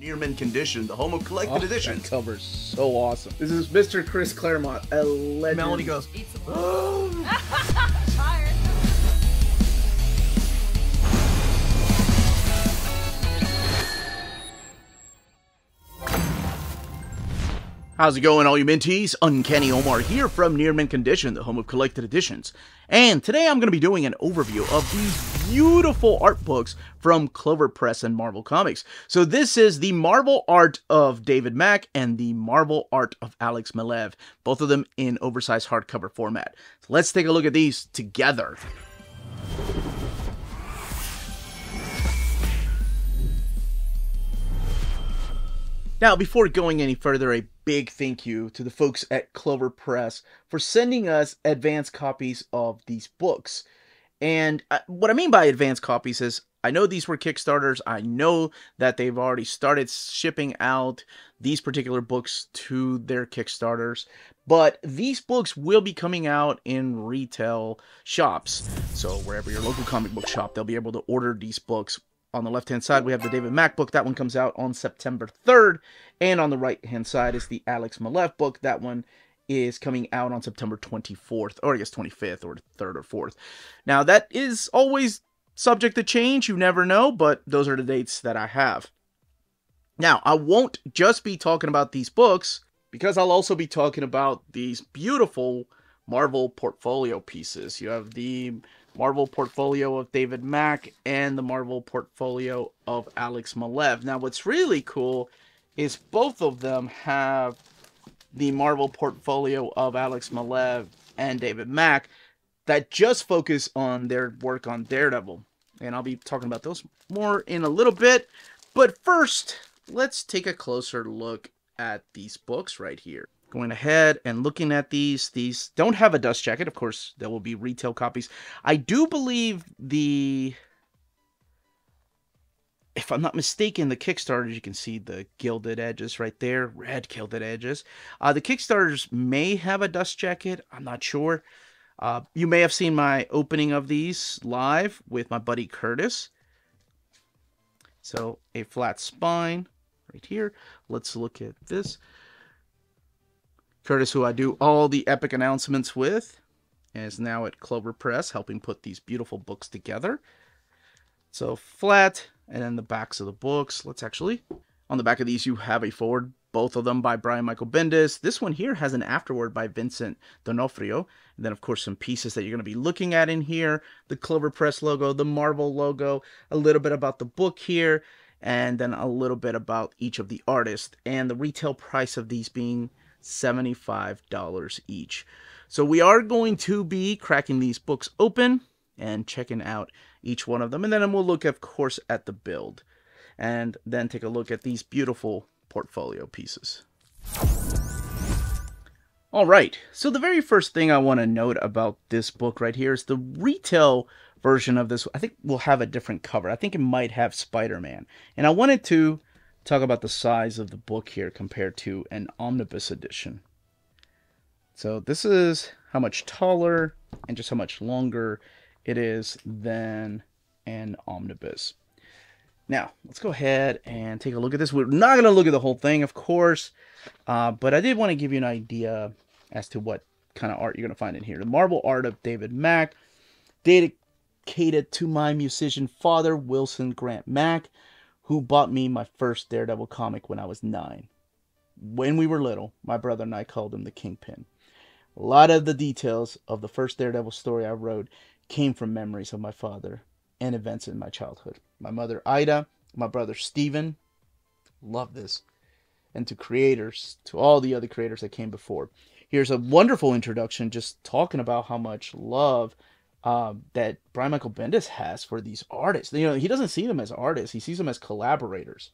Near mint condition, the home of collected editions. That cover's so awesome. This is Mr. Chris Claremont, a legend. Melody goes, Fire. how's it going, all you minties? Uncanny Omar here from Near Mint Condition, the home of collected editions. And today I'm going to be doing an overview of these beautiful art books from Clover Press and Marvel Comics. So this is the Marvel art of David Mack and the Marvel art of Alex Maleev, both of them in oversized hardcover format. So let's take a look at these together. Now, before going any further, a big thank you to the folks at Clover Press for sending us advanced copies of these books. And what I mean by advanced copies is, I know these were Kickstarters. I know that they've already started shipping out these particular books to their Kickstarters. But these books will be coming out in retail shops. So wherever your local comic book shop, they'll be able to order these books. On the left-hand side, we have the David Mack book. That one comes out on September 3rd. And on the right-hand side is the Alex Maleev book. That one is coming out on September 24th, or I guess 25th, or 3rd or 4th. Now, that is always subject to change. You never know, but those are the dates that I have. Now, I won't just be talking about these books, because I'll also be talking about these beautiful Marvel portfolio pieces. You have the Marvel portfolio of David Mack and the Marvel portfolio of Alex Maleev. Now, what's really cool is both of them have the Marvel portfolio of Alex Maleev and David Mack that just focus on their work on Daredevil. And I'll be talking about those more in a little bit. But first, let's take a closer look at these books right here. Going ahead and looking at these don't have a dust jacket. Of course, there will be retail copies. I do believe if I'm not mistaken, the Kickstarters, you can see the gilded edges right there, red gilded edges. The Kickstarters may have a dust jacket. I'm not sure. You may have seen my opening of these live with my buddy Curtis. So a flat spine right here. Let's look at this. Curtis, who I do all the epic announcements with, is now at Clover Press helping put these beautiful books together. So flat, and then the backs of the books. Let's actually, on the back of these, you have a forward, both of them by Brian Michael Bendis. This one here has an afterword by Vincent D'Onofrio. And then, of course, some pieces that you're going to be looking at in here. The Clover Press logo, the Marvel logo, a little bit about the book here, and then a little bit about each of the artists. And the retail price of these being $75 each. So we are going to be cracking these books open and checking out each one of them. And then we'll look, of course, at the build. And then take a look at these beautiful portfolio pieces. Alright, so the very first thing I want to note about this book right here is the retail version of this. I think will have a different cover. I think it might have Spider-Man. And I wanted to talk about the size of the book here compared to an omnibus edition. So this is how much taller and just how much longer it is than an omnibus. Now, let's go ahead and take a look at this. We're not going to look at the whole thing, of course, but I did want to give you an idea as to what kind of art you're going to find in here. The Marvel art of David Mack, dedicated to my musician father, Wilson Grant Mack, who bought me my first Daredevil comic when I was 9. When we were little, my brother and I called him the Kingpin. A lot of the details of the first Daredevil story I wrote came from memories of my father and events in my childhood. My mother, Ida, my brother, Steven, love this. And to all the other creators that came before. Here's a wonderful introduction just talking about how much love that Brian Michael Bendis has for these artists. You know, he doesn't see them as artists. He sees them as collaborators.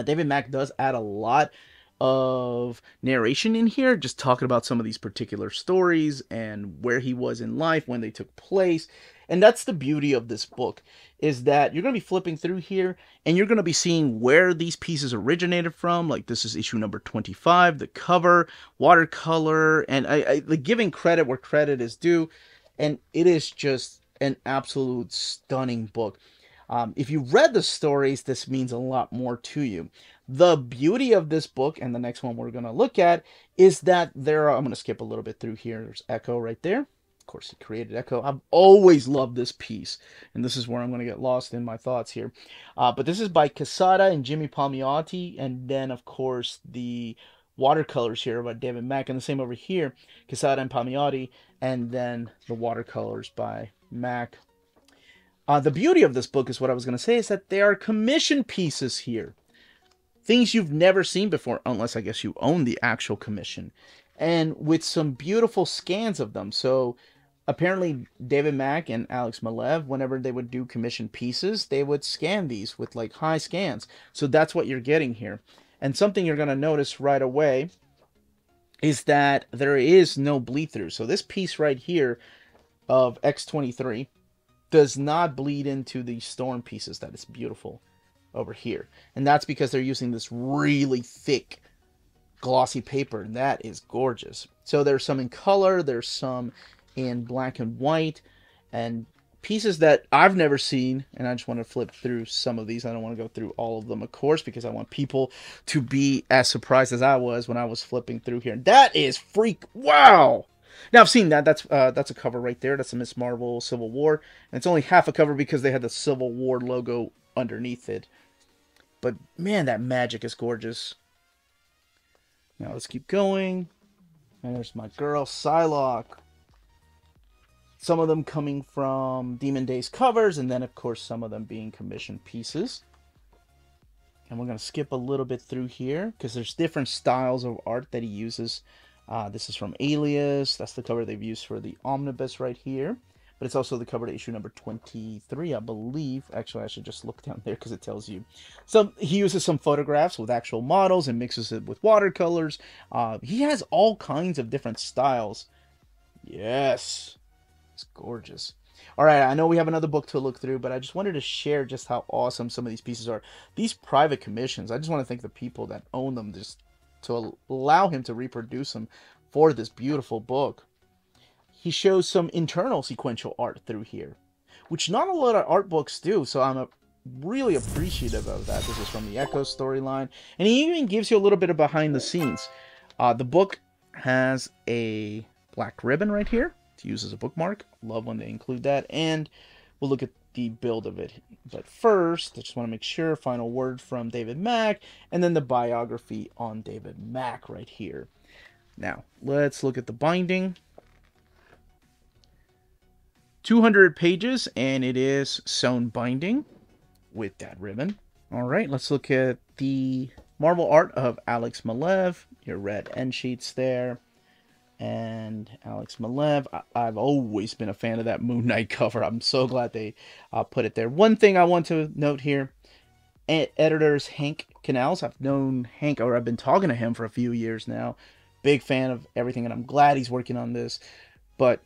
David Mack does add a lot of narration in here, just talking about some of these particular stories and where he was in life, when they took place. And that's the beauty of this book, is that you're going to be flipping through here and you're going to be seeing where these pieces originated from. Like this is issue number 25, the cover, watercolor, and I giving credit where credit is due. And it is just an absolute stunning book. If you read the stories, this means a lot more to you. The beauty of this book, and the next one we're going to look at, is that there are, I'm going to skip a little bit through here. There's Echo right there. Of course, he created Echo. I've always loved this piece, and this is where I'm going to get lost in my thoughts here. But this is by Quesada and Jimmy Palmiotti, and then, of course, the watercolors here by David Mack, and the same over here, Quesada and Palmiotti, and then the watercolors by Mack. The beauty of this book is what I was going to say is that there are commission pieces here. Things you've never seen before, unless I guess you own the actual commission. And with some beautiful scans of them. So apparently David Mack and Alex Maleev, whenever they would do commission pieces, they would scan these with like high scans. So that's what you're getting here. And something you're going to notice right away is that there is no bleed through. So this piece right here of X23 does not bleed into the storm pieces. That is beautiful over here. And that's because they're using this really thick glossy paper, and that is gorgeous. So there's some in color, there's some in black and white, and pieces that I've never seen, and I just want to flip through some of these. I don't want to go through all of them, of course, because I want people to be as surprised as I was when I was flipping through here. That is wow! Now, I've seen that. That's a cover right there. That's a Miss Marvel Civil War. And it's only half a cover because they had the Civil War logo underneath it. But, man, that magic is gorgeous. Now, let's keep going. And there's my girl, Psylocke. Some of them coming from Demon Days covers. And then, of course, some of them being commissioned pieces. And we're going to skip a little bit through here because there's different styles of art that he uses. This is from Alias. That's the cover they've used for the omnibus right here. But it's also the cover to issue number 23, I believe. Actually, I should just look down there because it tells you. So he uses some photographs with actual models and mixes it with watercolors. He has all kinds of different styles. Yes. It's gorgeous. All right, I know we have another book to look through, but I just wanted to share just how awesome some of these pieces are. These private commissions, I just want to thank the people that own them just to allow him to reproduce them for this beautiful book. He shows some internal sequential art through here, which not a lot of art books do, so I'm really appreciative of that. This is from the Echo storyline, and he even gives you a little bit of behind the scenes. The book has a black ribbon right here to use as a bookmark. Love when they include that, and we'll look at the build of it. But first, I just want to make sure, final word from David Mack, and then the biography on David Mack right here. Now, let's look at the binding. 200 pages, and it is sewn binding with that ribbon. All right, let's look at the Marvel art of Alex Maleev. Your red end sheets there. And Alex Maleev, I've always been a fan of that Moon Knight cover. I'm so glad they put it there. One thing I want to note here, editors Hank Canals. I've known Hank, or I've been talking to him for a few years now. Big fan of everything, and I'm glad he's working on this. But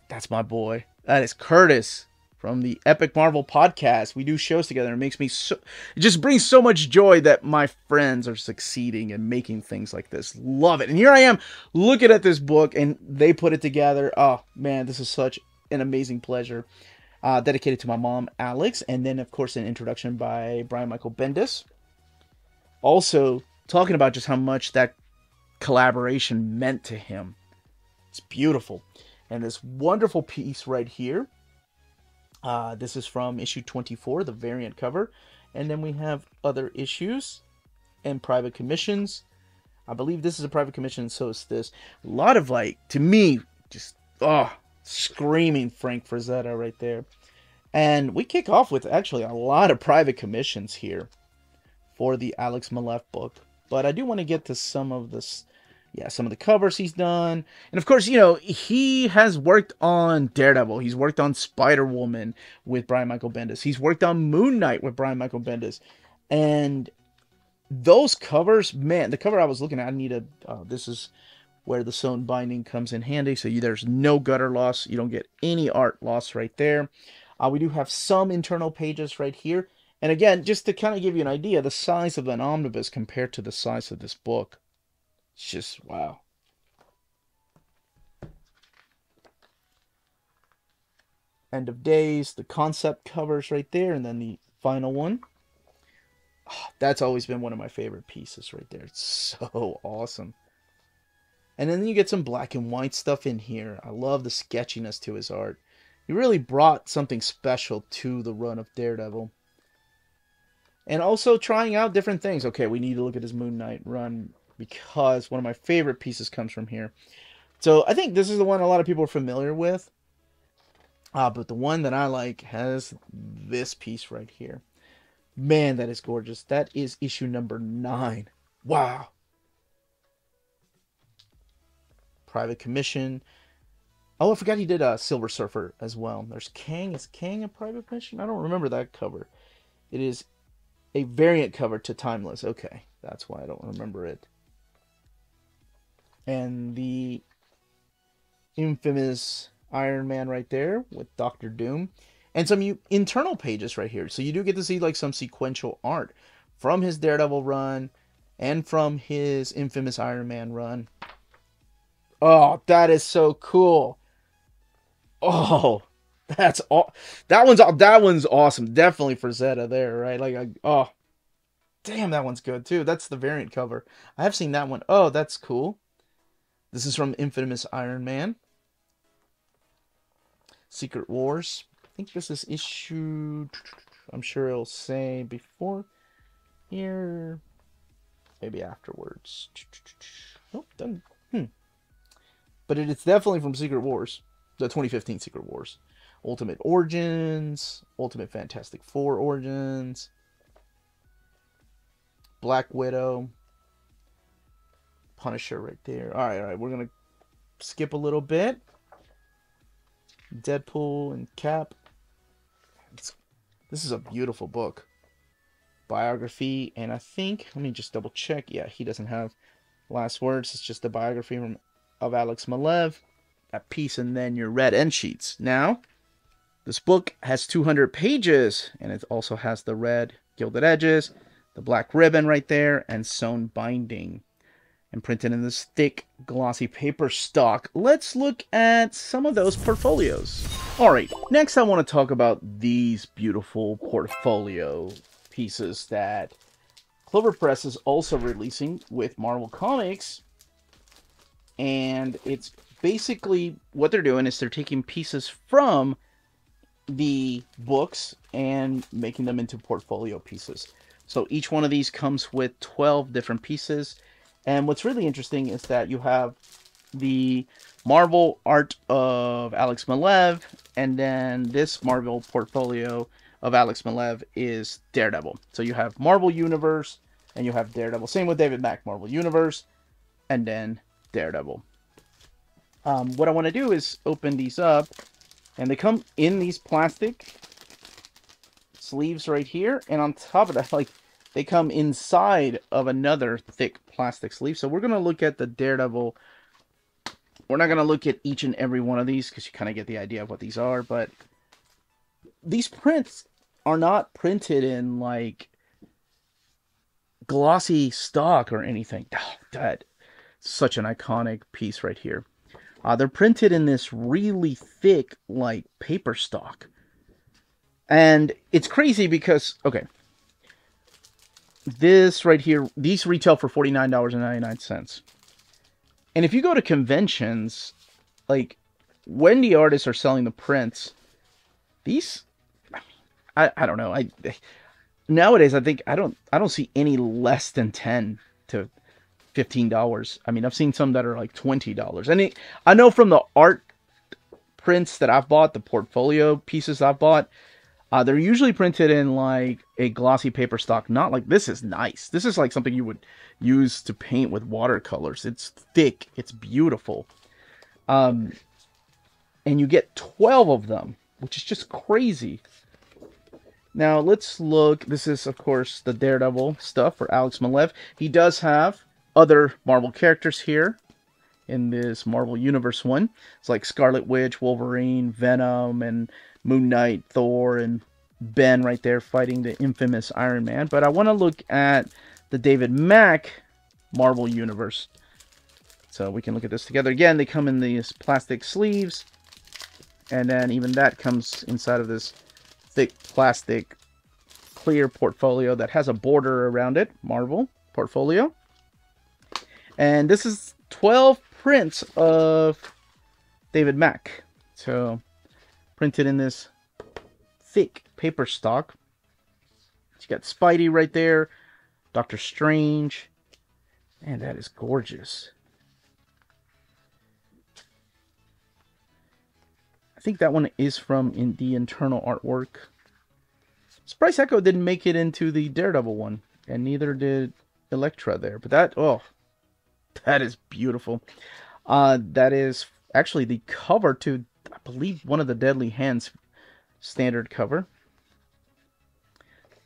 that's my boy. That is Curtis from the Epic Marvel podcast. We do shows together. It makes me it just brings so much joy that my friends are succeeding and making things like this. Love it. And here I am looking at this book, and they put it together. Oh man, this is such an amazing pleasure. Dedicated to my mom, Alex, and then of course an introduction by Brian Michael Bendis. Also talking about just how much that collaboration meant to him. It's beautiful. And this wonderful piece right here. This is from issue 24, the variant cover. And then we have other issues and private commissions. I believe this is a private commission, so is this. A lot of, like, to me, just, screaming Frank Frazetta right there. And we kick off with actually a lot of private commissions here for the Alex Maleev book. But I do want to get to some of this. Yeah, some of the covers he's done. And of course, you know, he has worked on Daredevil. He's worked on Spider-Woman with Brian Michael Bendis. He's worked on Moon Knight with Brian Michael Bendis. And those covers, man, the cover I was looking at, I needed, this is where the sewn binding comes in handy. So there's no gutter loss. You don't get any art loss right there. We do have some internal pages right here. And again, just to kind of give you an idea, the size of an omnibus compared to the size of this book. It's just, wow. End of Days, the concept covers right there, and then the final one. Oh, that's always been one of my favorite pieces right there. It's so awesome. And then you get some black and white stuff in here. I love the sketchiness to his art. He really brought something special to the run of Daredevil. And also trying out different things. Okay, we need to look at his Moon Knight run because one of my favorite pieces comes from here. So I think this is the one a lot of people are familiar with. But the one that I like has this piece right here. Man, that is gorgeous. That is issue number 9. Wow. Private Commission. Oh, I forgot he did a Silver Surfer as well. There's Kang. Is Kang a Private Commission? I don't remember that cover. It is a variant cover to Timeless. Okay, that's why I don't remember it. And the infamous Iron Man right there with Doctor Doom. And some internal pages right here. So you do get to see like some sequential art from his Daredevil run and from his infamous Iron Man run. Oh, that is so cool. Oh, that's all. That one's awesome. Definitely for Zeta there, right? Like, oh, damn, that one's good too. That's the variant cover. I have seen that one. Oh, that's cool. This is from Infamous Iron Man. Secret Wars. I think this is issue. I'm sure it'll say before here, maybe afterwards. Nope, done. But it is definitely from Secret Wars, the 2015 Secret Wars. Ultimate Origins, Ultimate Fantastic Four Origins, Black Widow, Punisher right there. All right, we're gonna skip a little bit. Deadpool and Cap. This is a beautiful book. Biography, and I think, let me just double check. Yeah, he doesn't have last words. It's just a biography of Alex Maleev. That piece, and then your red end sheets. Now, this book has 200 pages, and it also has the red gilded edges, the black ribbon right there, and sewn binding. And printed in this thick, glossy paper stock. Let's look at some of those portfolios. Alright, next I want to talk about these beautiful portfolio pieces that Clover Press is also releasing with Marvel Comics. And it's basically, what they're doing is they're taking pieces from the books and making them into portfolio pieces. So each one of these comes with 12 different pieces. And what's really interesting is that you have the Marvel art of Alex Maleev, and then this Marvel portfolio of Alex Maleev is Daredevil. So you have Marvel Universe, and you have Daredevil. Same with David Mack, Marvel Universe, and then Daredevil. What I want to do is open these up, and they come in these plastic sleeves right here, and on top of that, like, they come inside of another thick plastic sleeve. So we're going to look at the Daredevil. We're not going to look at each and every one of these because you kind of get the idea of what these are. But these prints are not printed in like glossy stock or anything. Oh, that's such an iconic piece right here. They're printed in this really thick like paper stock. And it's crazy because, okay, this right here, these retail for $49.99. And if you go to conventions, like, when the artists are selling the prints, these, I don't know. Nowadays, I think, I don't see any less than $10 to $15. I mean, I've seen some that are like $20. And I know from the art prints that I've bought, the portfolio pieces I've bought, they're usually printed in like a glossy paper stock. Not like, this is nice. This is like something you would use to paint with watercolors. It's thick. It's beautiful. And you get 12 of them, which is just crazy. Now let's look. This is, of course, the Daredevil stuff for Alex Maleev. He does have other Marvel characters here in this Marvel Universe one. It's like Scarlet Witch, Wolverine, Venom, and Moon Knight, Thor, and Ben right there fighting the infamous Iron Man. But I want to look at the David Mack Marvel Universe. So we can look at this together. Again, they come in these plastic sleeves. And then even that comes inside of this thick plastic clear portfolio that has a border around it, marble portfolio. And this is 12 prints of David Mack. So, printed in this thick paper stock. You got Spidey right there, Doctor Strange, and that is gorgeous. I think that one is from the internal artwork. Surprise Echo didn't make it into the Daredevil one, and neither did Elektra there. But that, oh, that is beautiful. That is actually the cover to, I believe, one of the Deadly Hands standard cover.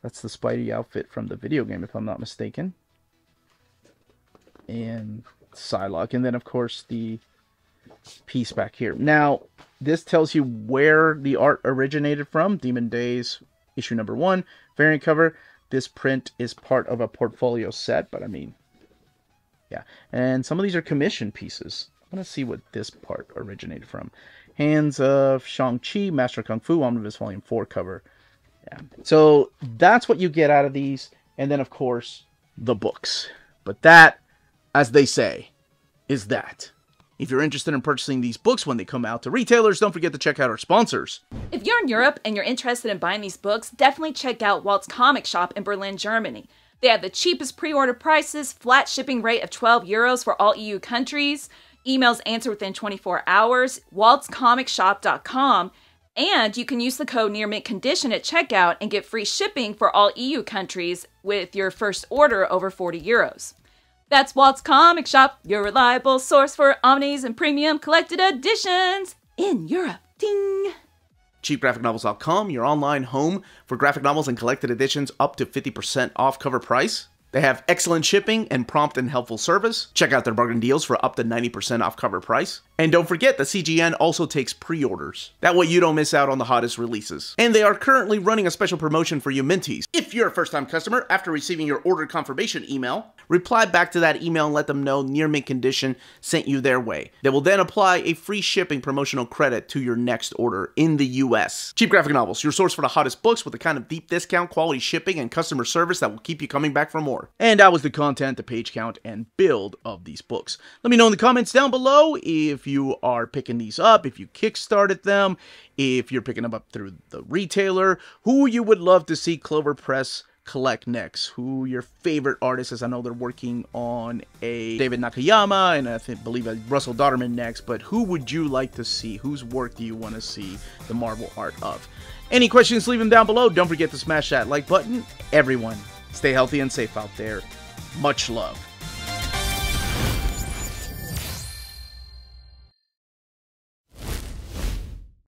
That's the Spidey outfit from the video game, if I'm not mistaken. And Psylocke. And then, of course, the piece back here. Now, this tells you where the art originated from. Demon Days, issue number 1, variant cover. This print is part of a portfolio set, but I mean, yeah. And some of these are commission pieces. I want to see what this part originated from. Hands of Shang-Chi, Master Kung Fu, Omnibus Volume 4 cover. Yeah. So that's what you get out of these. And then, of course, the books. But that, as they say, is that. If you're interested in purchasing these books when they come out to retailers, don't forget to check out our sponsors. If you're in Europe and you're interested in buying these books, definitely check out Walt's Comic Shop in Berlin, Germany. They have the cheapest pre-order prices, flat shipping rate of €12 for all EU countries, emails answered within 24 hours, waltscomicshop.com, and you can use the code nearmintcondition at checkout and get free shipping for all EU countries with your first order over €40. That's Walt's Comic Shop, your reliable source for omnis and premium collected editions in Europe. Ding! CheapGraphicNovels.com, your online home for graphic novels and collected editions up to 50% off cover price. They have excellent shipping and prompt and helpful service. Check out their bargain deals for up to 90% off cover price. And don't forget that CGN also takes pre-orders. That way you don't miss out on the hottest releases. And they are currently running a special promotion for you Minties. If you're a first-time customer, after receiving your order confirmation email, reply back to that email and let them know Near Mint Condition sent you their way. They will then apply a free shipping promotional credit to your next order in the US. Cheap Graphic Novels, your source for the hottest books with the kind of deep discount, quality shipping, and customer service that will keep you coming back for more. And that was the content, the page count, and build of these books. Let me know in the comments down below if you are picking these up, if you kickstarted them, if you're picking them up through the retailer, who you would love to see Clover Press collect next, who your favorite artist is. I know they're working on a David Nakayama and I believe a Russell Dodderman next, but who would you like to see? Whose work do you want to see the Marvel art of? Any questions, leave them down below. Don't forget to smash that like button. Everyone, stay healthy and safe out there. Much love.